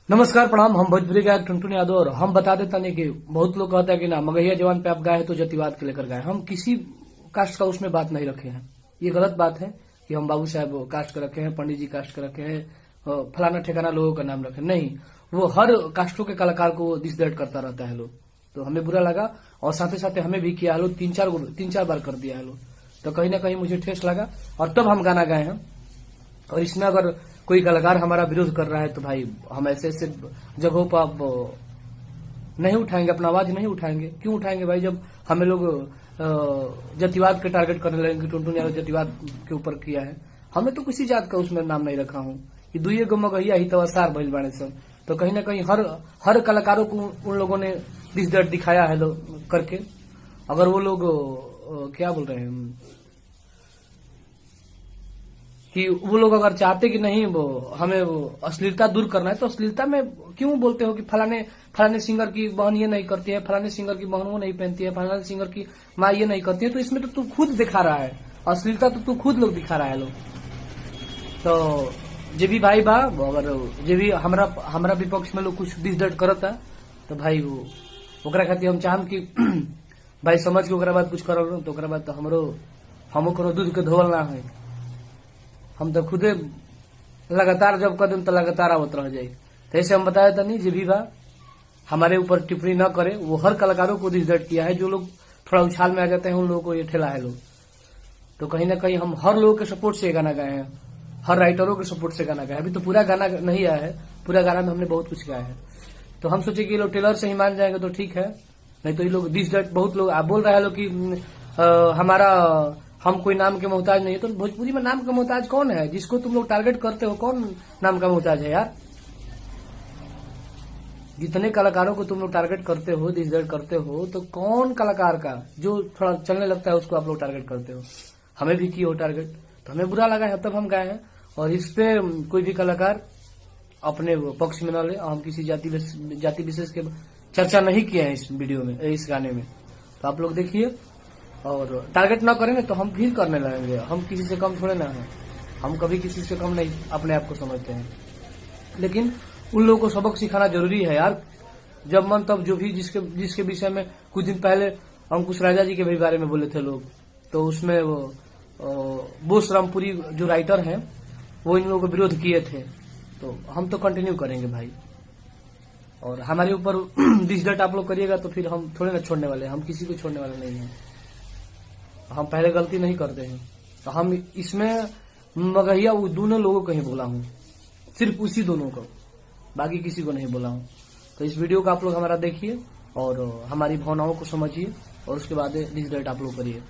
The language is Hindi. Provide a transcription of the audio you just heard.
नमस्कार प्रणाम। हम भोजपुरी गायक टुनटुन यादव और हम बता देता नहीं कि बहुत लोग कहते हैं कि ना मगहिया जवान पे आप गाए तो जातिवाद के लेकर गाए। हम किसी कास्ट का उसमें बात नहीं रखे हैं। ये गलत बात है कि हम बाबू साहब कास्ट का रखे हैं, पंडित जी कास्ट का रखे हैं, फलाना ठिकाना लोगों का नाम रखे। नहीं, वो हर कास्टों के कलाकार को दिस दैट करता रहता है लोग। तो हमें बुरा लगा और साथ ही साथ हमें भी किया है लोग, तीन चार बार कर दिया है लोग। तो कहीं ना कहीं मुझे ठेस लगा और तब हम गाना गाए हैं। और इसमें अगर कोई कलाकार हमारा विरोध कर रहा है तो भाई हम ऐसे ऐसे जगहों पर आप नहीं उठाएंगे, अपना आवाज नहीं उठाएंगे। क्यों उठाएंगे भाई? जब हमें लोग जातिवाद के टारगेट करने लगेंगे, टुनटुन यादव जातिवाद के ऊपर किया है। हमने तो किसी जात का उसमें नाम नहीं रखा हूँ कि दुइये गो मगहिया ही तो सार भइल बाड़े सब। तो कहीं ना कहीं हर कलाकारों को उन लोगों ने दिस दर्द दिखाया है करके। अगर वो लोग क्या बोल रहे हैं कि वो लोग अगर चाहते कि नहीं वो हमें वो अश्लीलता दूर करना है तो अश्लीलता में क्यों बोलते हो कि फलाने सिंगर की बहन ये नहीं करती है, फलाने सिंगर की बहन वो नहीं पहनती है, फलाने सिंगर की माँ ये नहीं करती है। तो इसमें तो तू खुद दिखा रहा है अश्लीलता, तो तू खुद लोग दिखा रहा है लोग। तो जे भी भाई बा अगर जे भी हमरा विपक्ष में लोग कुछ दिस दर्द करता तो भाई वो ओकरा खातिर हम चाहम कि भाई समझ के ओकरा बाद कुछ करल तो ओकरा बाद तो हमरो दूध के धोवल ना है। हम तो खुदे लगातार जब कदम तो लगातार आवत रह जाये। तो ऐसे हम बताया था नहीं जे भी बा हमारे ऊपर टिप्पणी न करे। वो हर कलाकारों को दिस दर्द किया है। जो लोग थोड़ा उछाल में आ जाते हैं उन लोगों को ये ठेला है लोग। तो कहीं ना कहीं हम हर लोगों के सपोर्ट से गाना गाए हैं, हर राइटरों के सपोर्ट से गाना गाया। अभी तो पूरा गाना नहीं आया है, पूरा गाना में हमने बहुत कुछ गाया है। तो हम सोचे कि ये लोग टेलर से ही मान जाएंगे तो ठीक है, नहीं तो ये लोग दिस दर्द बहुत लोग बोल रहे हैं लोग कि हम कोई नाम के मोहताज नहीं है। तो भोजपुरी में नाम का मोहताज कौन है? जिसको तुम लोग टारगेट करते हो कौन नाम का मोहताज है यार? जितने कलाकारों को तुम लोग टारगेट करते हो, दिस दर्द करते हो, तो कौन कलाकार का जो थोड़ा चलने लगता है उसको आप लोग टारगेट करते हो? हमें भी किए हो टारगेट, तो हमें बुरा लगा है, तब हम गाए हैं। और इस पे कोई भी कलाकार अपने पक्ष में न ले। हम किसी जाति विशेष के चर्चा नहीं किए हैं इस वीडियो में, इस गाने में। तो आप लोग देखिए और टारगेट ना करेंगे तो हम फिर करने लगेंगे। हम किसी से कम थोड़े ना है, हम कभी किसी से कम नहीं अपने आप को समझते हैं। लेकिन उन लोगों को सबक सिखाना जरूरी है यार। जब मन तब जो भी जिसके विषय में कुछ दिन पहले अंकुश राजा जी के भी बारे में बोले थे लोग, तो उसमें वो बोस रामपुरी जो राइटर हैं वो इन लोगों को विरोध किए थे। तो हम तो कंटिन्यू करेंगे भाई। और हमारे ऊपर दिस दर्द आप लोग करिएगा तो फिर हम थोड़े ना छोड़ने वाले हैं। हम किसी को छोड़ने वाले नहीं हैं। हम पहले गलती नहीं करते हैं। तो हम इसमें मगहिया वो दोनों लोगों को ही बोला हूँ, सिर्फ उसी दोनों को, बाकी किसी को नहीं बोला हूँ। तो इस वीडियो को आप लोग हमारा देखिए और हमारी भावनाओं को समझिए और उसके बाद डिस दर्द आप लोग करिए।